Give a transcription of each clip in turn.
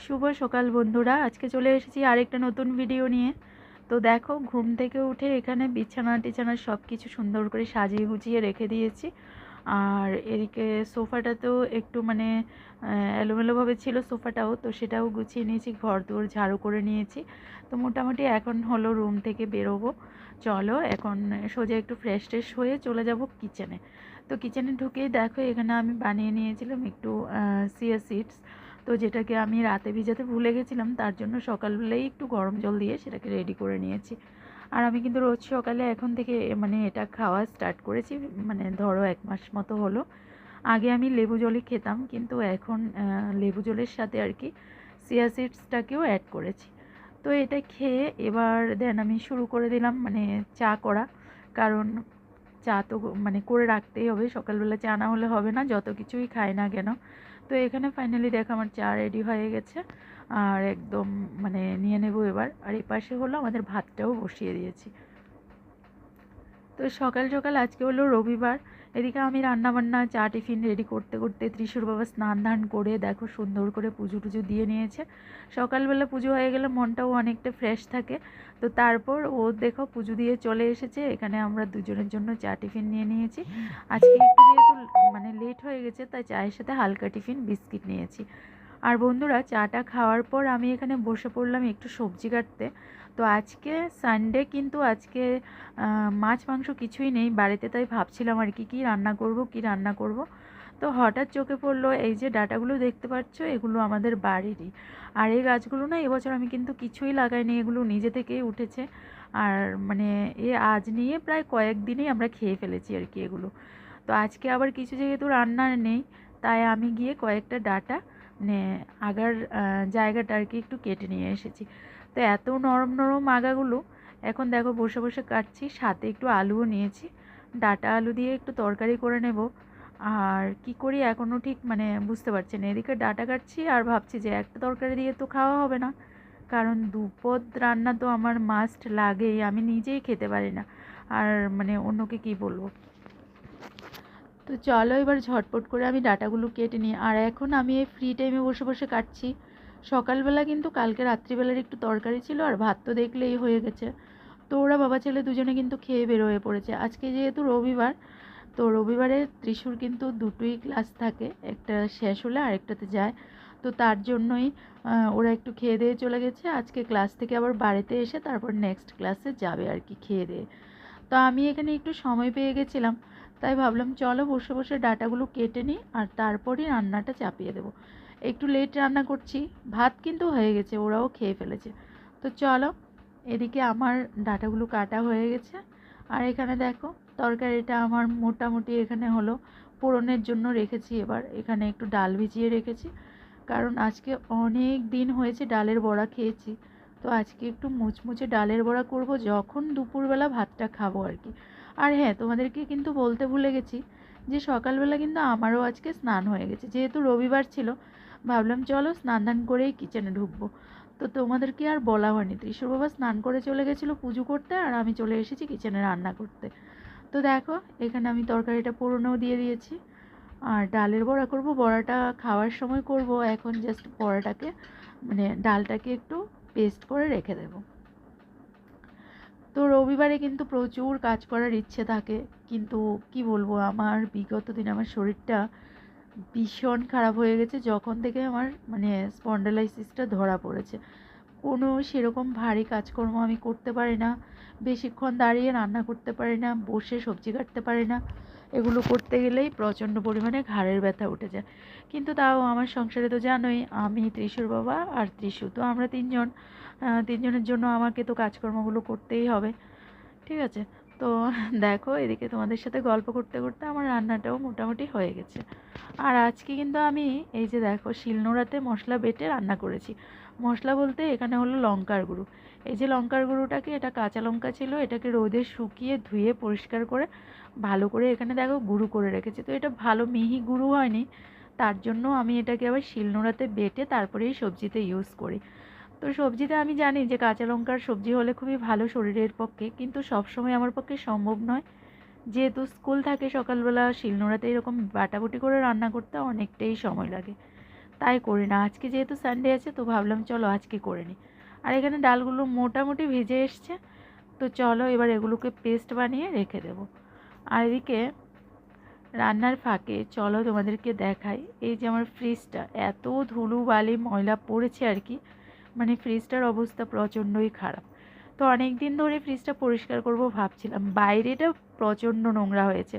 শুভ সকাল বন্ধুরা, আজকে চলে এসেছি আরেকটা নতুন ভিডিও নিয়ে। তো দেখো, ঘুম থেকে উঠে এখানে বিছানা টিছানা সব কিছু সুন্দর করে সাজিয়ে গুছিয়ে রেখে দিয়েছি। আর এদিকে সোফাটাতেও একটু মানে এলোমেলোভাবে ছিল সোফাটাও, তো সেটাও গুছিয়ে নিয়েছি, ঘর দুয়ার ঝাড়ু করে নিয়েছি। তো মোটামুটি এখন হলো রুম থেকে বেরোবো। চলো এখন সোজা একটু ফ্রেশ ট্রেশ হয়ে চলে যাব কিচেনে। তো কিচেনে ঢুকেই দেখো, এখানে আমি বানিয়ে নিয়েছিলাম একটু চিয়া সিডস। তো যেটাকে আমি রাতে ভিজাতে ভুলে গেছিলাম, তার জন্য সকালবেলায় একটু গরম জল দিয়ে সেটাকে রেডি করে নিয়েছি। আর আমি কিন্তু রোজ সকালে এখন থেকে মানে এটা খাওয়া স্টার্ট করেছি, মানে ধরো 1 মাস মতো হলো। আগে আমি লেবু জলই খেতাম, কিন্তু এখন লেবু জলের সাথে আর কি চিয়া সিডসটাকেও অ্যাড করেছি। তো এটা খেয়ে এবার দেন আমি শুরু করে দিলাম মানে চা করা। কারণ চা তো মানে করে রাখতেই হবে, সকালবেলা চা না হলে হবে না, যত কিছুই খাই না কেন। তো এখানে ফাইনালি দেখো আমার চা রেডি হয়ে গেছে। আর একদম মানে নিয়ে নেব এবার। আর এই পাশে হলো আমাদের ভাতটাও বসিয়ে দিয়েছি। তো সকাল সকাল আজকে হলো রবিবার। এদিকে আমি রান্নাবান্না চা টিফিন রেডি করতে করতে ত্রিশুর বাবা স্নান ধান করে দেখো সুন্দর করে পুজো টুজো দিয়ে নিয়েছে। সকালবেলা পুজো হয়ে গেলে মনটাও অনেকটা ফ্রেশ থাকে। তো তারপর ও দেখো পুজো দিয়ে চলে এসেছে, এখানে আমরা দুজনের জন্য চা টিফিন নিয়ে নিয়েছি। আজকে একটু যেহেতু মানে লেট হয়ে গেছে, তাই চায়ের সাথে হালকা টিফিন বিস্কিট নিয়েছি। আর বন্ধুরা, চাটা খাওয়ার পর আমি এখানে বসে পড়লাম একটু সবজি কাটতে। তো আজকে সানডে, কিন্তু আজকে মাছ মাংস কিছুই নেই বাড়িতে, তাই ভাবছিলাম আর কি কী রান্না করব কী রান্না করব। তো হঠাৎ চোখে পড়লো এই যে ডাঁটাগুলো দেখতে পাচ্ছ, এগুলো আমাদের বাড়িরই। আর এই গাছগুলো না এবছর আমি কিন্তু কিছুই লাগাইনি, এগুলো নিজে থেকেই উঠেছে। আর মানে আজ নিয়ে প্রায় কয়েকদিনেই আমরা খেয়ে ফেলেছি আর কি এগুলো। তো আজকে আবার কিছু যেহেতু রান্নার নেই, তাই আমি গিয়ে কয়েকটা ডাঁটা মানে আগার জায়গাটা আর কি একটু কেটে নিয়ে এসেছি। তো এত নরম নরম আগাগুলো এখন দেখো বসে বসে কাটছি, সাথে একটু আলুও নিয়েছি। ডাঁটা আলু দিয়ে একটু তরকারি করে নেব। আর কি করি এখনও ঠিক মানে বুঝতে পারছি না, এদিকে ডাঁটা কাটছি আর ভাবছি যে একটা তরকারি দিয়ে তো খাওয়া হবে না, কারণ দুপদ রান্না তো আমার মাস্ট লাগেই, আমি নিজেই খেতে পারি না। আর মানে অন্যকে কি বলবো। তো চলো এবার ঝটপট করে আমি ডাটাগুলো কেটে নিই। আর এখন আমি এই ফ্রি টাইমে বসে বসে কাটছি। সকালবেলা কিন্তু কালকে রাত্রিবেলার একটু তরকারি ছিল, আর ভাত তো দেখলেই হয়ে গেছে। তো ওরা বাবা ছেলে দুজনে কিন্তু খেয়ে বের হয়ে পড়েছে। আজকে যেহেতু রবিবার, তো রবিবারে ত্রিশুর কিন্তু দুটোই ক্লাস থাকে, একটা শেষ হলে আরেকটাতে যায়। তো তার জন্যই ওরা একটু খেয়ে দিয়ে চলে গেছে। আজকে ক্লাস থেকে আবার বাড়িতে এসে তারপর নেক্সট ক্লাসে যাবে আর কি খেয়ে দিয়ে। তো আমি এখানে একটু সময় পেয়ে গেছিলাম, তাই ভাবলাম চলো বসে বসে ডাটাগুলো কেটে নিই আর তারপরই রান্নাটা চাপিয়ে দেবো। একটু লেট রান্না করছি, ভাত কিন্তু হয়ে গেছে, ওরাও খেয়ে ফেলেছে। তো চলো, এদিকে আমার ডাটাগুলো কাটা হয়ে গেছে। আর এখানে দেখো তরকারিটা আমার মোটামুটি এখানে হলো পোড়নের জন্য রেখেছি। এবার এখানে একটু ডাল ভিজিয়ে রেখেছি, কারণ আজকে অনেক দিন হয়েছে ডালের বড়া খেয়েছি। তো আজকে একটু মুচমুচে ডালের বড়া করব যখন দুপুরবেলা ভাতটা খাবো আর কি। আর হ্যাঁ, তোমাদেরকে কিন্তু বলতে ভুলে গেছি যে সকালবেলা কিন্তু আমারও আজকে স্নান হয়ে গেছে, যেহেতু রবিবার ছিল। ভাবলাম চলো স্নান ধান করেই কিচেনে ঢুকবো। তো তোমাদেরকে আর বলা হয়নি, ত্রিশুর বাবা স্নান করে চলে গেছিলো পুজো করতে, আর আমি চলে এসেছি কিচেনে রান্না করতে। তো দেখো এখানে আমি তরকারিটা পোড়নেও দিয়ে দিয়েছি। আর ডালের বড়া করব, বড়াটা খাওয়ার সময় করব, এখন জাস্ট বড়াটাকে মানে ডালটাকে একটু পেস্ট করে রেখে দেব। তো রবিবারে কিন্তু প্রচুর কাজ করার ইচ্ছে থাকে, কিন্তু কি বলবো, আমার বিগত দিন আমার শরীরটা ভীষণ খারাপ হয়ে গেছে যখন থেকে আমার মানে স্পন্ডালাইসিসটা ধরা পড়েছে। কোনো সেরকম ভারী কাজকর্ম আমি করতে পারি না, বেশিক্ষণ দাঁড়িয়ে রান্না করতে পারি না, বসে সবজি কাটতে পারি না। এগুলো করতে গেলেই প্রচণ্ড পরিমাণে ঘাড়ের ব্যথা উঠে যায়। কিন্তু তাও আমার সংসারে তো জানোই, আমি ত্রিশুর বাবা আর ত্রিশু, তো আমরা তিনজন, তিনজনের জন্য আমাকে তো কাজকর্মগুলো করতেই হবে। ঠিক আছে। তো দেখো এদিকে তোমাদের সাথে গল্প করতে করতে আমার রান্নাটাও মোটামুটি হয়ে গেছে। আর আজকে কিন্তু আমি এই যে দেখো শিলনোড়াতে মশলা বেটে রান্না করেছি। মশলা বলতে এখানে হলো লঙ্কার গুঁড়ো। এই যে লঙ্কার গুঁড়োটাকে, এটা কাঁচা লঙ্কা ছিল, এটাকে রোদে শুকিয়ে ধুয়ে পরিষ্কার করে ভালো করে এখানে দেখো গুঁড়ো করে রেখেছি। তো এটা ভালো মিহি গুঁড়ো হয়নি, তার জন্য আমি এটাকে আবার শিলনোড়াতে বেটে তারপরেই সবজিতে ইউজ করি। তো সবজিতে আমি জানি যে কাঁচা লঙ্কার সবজি হলে খুবই ভালো শরীরের পক্ষে, কিন্তু সবসময় আমার পক্ষে সম্ভব নয়, যেহেতু স্কুল থাকে সকালবেলা, শিলনোড়াতে এরকম বাটাবুটি করে রান্না করতে অনেকটাই সময় লাগে। তাই করি না। আজকে যেহেতু সানডে আছে তো ভাবলাম চলো আজকে করে নিই। আর এখানে ডালগুলো মোটামুটি ভেজে এসছে, তো চলো এবার এগুলোকে পেস্ট বানিয়ে রেখে দেবো। আর এদিকে রান্নার ফাঁকে চলো তোমাদেরকে দেখাই, এই যে আমার ফ্রিজটা এত ধুলো বালি ময়লা পড়েছে আর কি, মানে ফ্রিজটার অবস্থা প্রচণ্ডই খারাপ। তো অনেক দিন ধরে ফ্রিজটা পরিষ্কার করব ভাবছিলাম, বাইরেটা প্রচণ্ড নোংরা হয়েছে,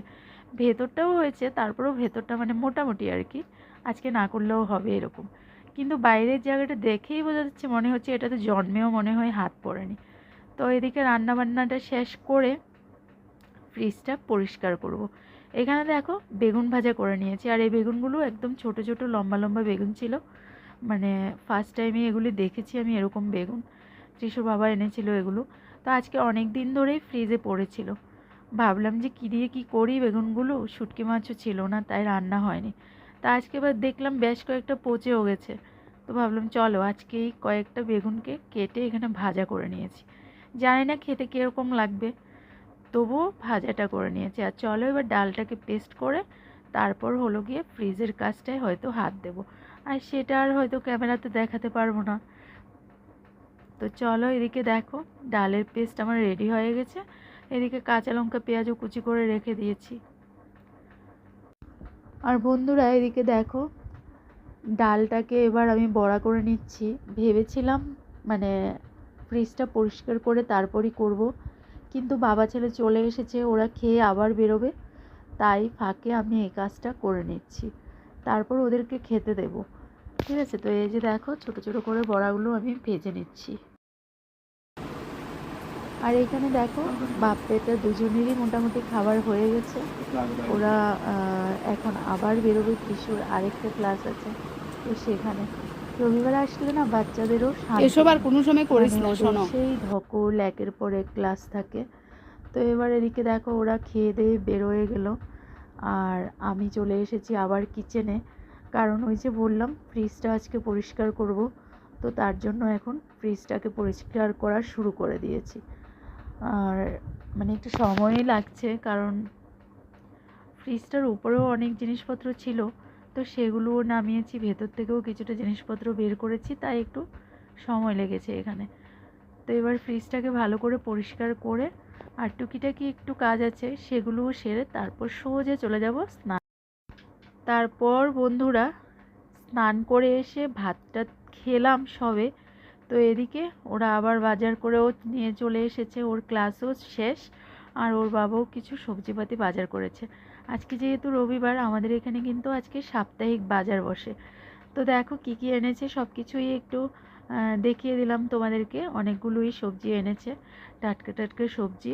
ভেতরটাও হয়েছে, তারপরেও ভেতরটা মানে মোটামুটি আর কি, আজকে না করলেও হবে এরকম। কিন্তু বাইরের জায়গাটা দেখেই বোঝা যাচ্ছে, মনে হচ্ছে এটাতে জন্মেও মনে হয় হাত পড়েনি। তো এদিকে রান্নাবান্নাটা শেষ করে ফ্রিজটা পরিষ্কার করব। এখানে দেখো বেগুন ভাজা করে নিয়েছি, আর এই বেগুনগুলো একদম ছোট ছোট লম্বা লম্বা বেগুন ছিল, মানে ফার্স্ট টাইমে এগুলি দেখেছি আমি এরকম বেগুন, ত্রিশুর বাবা এনেছিল এগুলো। তো আজকে অনেক দিন ধরেই ফ্রিজে পড়েছিল, ভাবলাম যে কী দিয়ে কী করি বেগুনগুলো, শুটকি মাছও ছিল না তাই রান্না হয়নি। তা আজকে এবার দেখলাম বেশ কয়েকটা পচেও গেছে, তো ভাবলাম চলো আজকে এই কয়েকটা বেগুনকে কেটে এখানে ভাজা করে নিয়েছি। জানি না খেতে কীরকম লাগবে, তবুও ভাজাটা করে নিয়েছি। আর চলো এবার ডালটাকে পেস্ট করে তারপর হলো গিয়ে ফ্রিজের কাজটায় হয়তো হাত দেবো, আর সেটা আর হয়তো ক্যামেরাতে দেখাতে পারবো না। তো চলো এদিকে দেখো ডালের পেস্ট আমার রেডি হয়ে গেছে, এদিকে কাঁচা লঙ্কা পেঁয়াজও কুচি করে রেখে দিয়েছি। আর বন্ধুরা এদিকে দেখো ডালটাকে এবার আমি বড়া করে নিচ্ছি। ভেবেছিলাম মানে ফ্রিজটা পরিষ্কার করে তারপরই করব, কিন্তু বাবা ছেলে চলে এসেছে, ওরা খেয়ে আবার বেরোবে, তাই ফাঁকে আমি এই কাজটা করে নিচ্ছি, তারপর ওদেরকে খেতে দেব। ঠিক আছে, তো এই যে দেখো ছোটো ছোটো করে বড়াগুলো আমি ভেজে নিচ্ছি। আর এখানে দেখো বাপ বেটা দুজনেরই মোটামুটি খাবার হয়ে গেছে, ওরা এখন আবার বেরোবে, কিশোর আরেকটা ক্লাস আছে, তো সেখানে রবিবার আসলে না বাচ্চাদেরও এসব আর কোনো সময় করিস না, শোনো সেই ধকল একের পর এক ক্লাস থাকে। তো এবার এদিকে দেখো ওরা খেয়ে দিয়ে বেরোয় গেল, আর আমি চলে এসেছি আবার কিচেনে, কারণ ওই যে বললাম ফ্রিজটা আজকে পরিষ্কার করব, তো তার জন্য এখন ফ্রিজটাকে পরিষ্কার করা শুরু করে দিয়েছি। আর মানে একটু সময়ই লাগছে, কারণ ফ্রিজটার উপরেও অনেক জিনিসপত্র ছিল, তো সেগুলোও নামিয়েছি, ভেতর থেকেও কিছুটা জিনিসপত্র বের করেছি, তাই একটু সময় লেগেছে এখানে। তো এবার ফ্রিজটাকে ভালো করে পরিষ্কার করে আর টুকিটাকি একটু কাজ আছে সেগুলোও সেরে তারপর সোজা চলে যাব স্নান। তারপর বন্ধুরা স্নান করে এসে ভাতটা খেলাম সবে, তো এদিকে ওরা আবার বাজার করেও নিয়ে চলে এসেছে, ওর ক্লাসও শেষ, আর ওর বাবাও কিছু সবজিপাতি বাজার করেছে। আজকে যেহেতু রবিবার আমাদের এখানে কিন্তু আজকে সাপ্তাহিক বাজার বসে। তো দেখো কী কী এনেছে সব কিছুই একটু দেখিয়ে দিলাম তোমাদেরকে, অনেকগুলোই সবজি এনেছে, টাটকা টাটকা সবজি।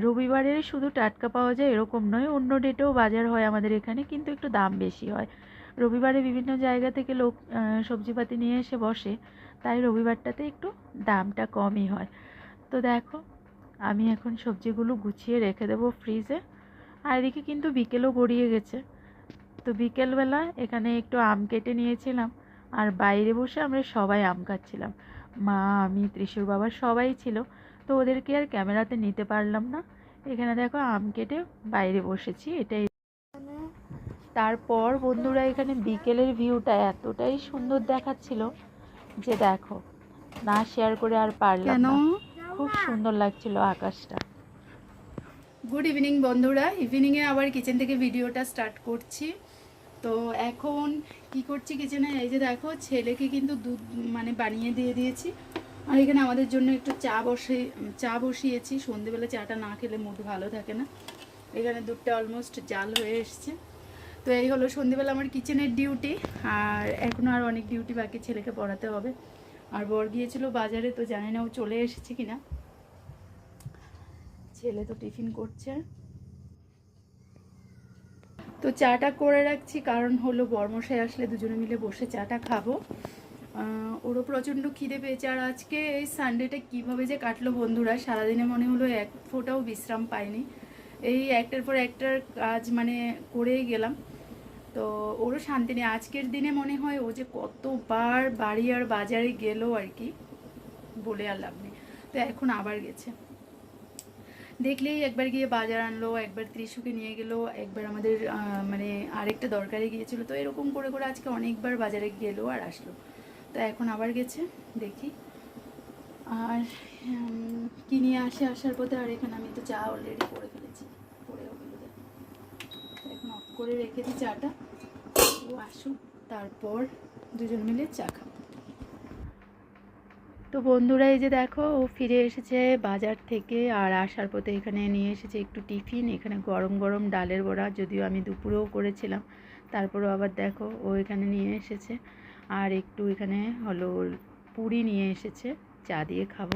রবিবারে শুধু টাটকা পাওয়া যায় এরকম নয়, অন্য ডেটেও বাজার হয় আমাদের এখানে, কিন্তু একটু দাম বেশি হয়। রবিবারে বিভিন্ন জায়গা থেকে লোক সবজিপাতি নিয়ে এসে বসে, তাই রবিবারটাতে একটু দামটা কমই হয়। তো দেখো আমি এখন সবজিগুলো গুছিয়ে রেখে দেবো ফ্রিজে। আর এদিকে কিন্তু বিকেলও গড়িয়ে গেছে, তো বিকেলবেলা এখানে একটু আম কেটে নিয়েছিলাম, আর বাইরে বসে আমরা সবাই আম খাচ্ছিলাম, মা আমি ত্রিশুর বাবা সবাই ছিল, তো ওদেরকে আর ক্যামেরাতে নিতে পারলাম না। এখানে দেখো আম কেটে বাইরে বসেছি, এটাই। তারপর বন্ধুরা এখানে বিকেলের ভিউটা এতটাই সুন্দর দেখাচ্ছিল যে দেখো না শেয়ার করে আর পারলাম না, খুব সুন্দর লাগছিল আকাশটা। গুড ইভিনিং বন্ধুরা, ইভিনিংয়ে আবার কিচেন থেকে ভিডিওটা স্টার্ট করছি। তো এখন কি করছি কিচেনে, এই যে দেখো ছেলেকে কিন্তু দুধ মানে বানিয়ে দিয়ে দিয়েছি, আর এখানে আমাদের জন্য একটু চা বসিয়েছি, সন্ধেবেলা চাটা না খেলে মুড ভালো থাকে না। এখানে দুধটা অলমোস্ট জাল হয়ে এসছে। তো এই হলো সন্ধেবেলা আমার কিচেনের ডিউটি, আর এখনও আর অনেক ডিউটি বাকি, ছেলেকে পড়াতে হবে। আর বর গিয়েছিল বাজারে, তো জানি না ও চলে এসেছে কিনা। ছেলে তো টিফিন করছে, তো চাটা করে রাখছি, কারণ হলো বরমশাই আসলে দুজনে মিলে বসে চাটা খাবো। ওরও প্রচণ্ড খিদে পেয়েছে, আর আজকে এই সানডেটা কীভাবে যে কাটলো বন্ধুরা, সারাদিনে মনে হলো এক ফোঁটাও বিশ্রাম পাইনি, এই একটার পর একটার কাজ মানে করেই গেলাম। তো ওরও শান্তি নেই, আজকের দিনে মনে হয় ও যে কতবার বাড়ি আর বাজারে গেল আর কি, বলে আর লাভ নেই। তো এখন আবার গেছে। দেখলেই একবার গিয়ে বাজার আনলো, একবার ত্রিশুকে নিয়ে গেলো, একবার আমাদের মানে আরেকটা দরকারে গিয়েছিলো। তো এরকম করে করে আজকে অনেকবার বাজারে গেলো আর আসলো। তো এখন আবার গেছে, দেখি আর কি নিয়ে আসার পথে। আর এখানে আমি তো চা অলরেডি করে ফেলেছি, পরেও গেলো। এখন অফ করে রেখেছি চাটা, ও আসুক তারপর দুজন মিলে চা খাবো। তো বন্ধুরা এই যে দেখো ও ফিরে এসেছে বাজার থেকে, আর আসার পথে এখানে নিয়ে এসেছে একটু টিফিন। এখানে গরম গরম ডালের বড়া, যদিও আমি দুপুরেও করেছিলাম, তারপরেও আবার দেখো ও এখানে নিয়ে এসেছে। আর একটু এখানে হলো পুরি নিয়ে এসেছে, চা দিয়ে খাবো।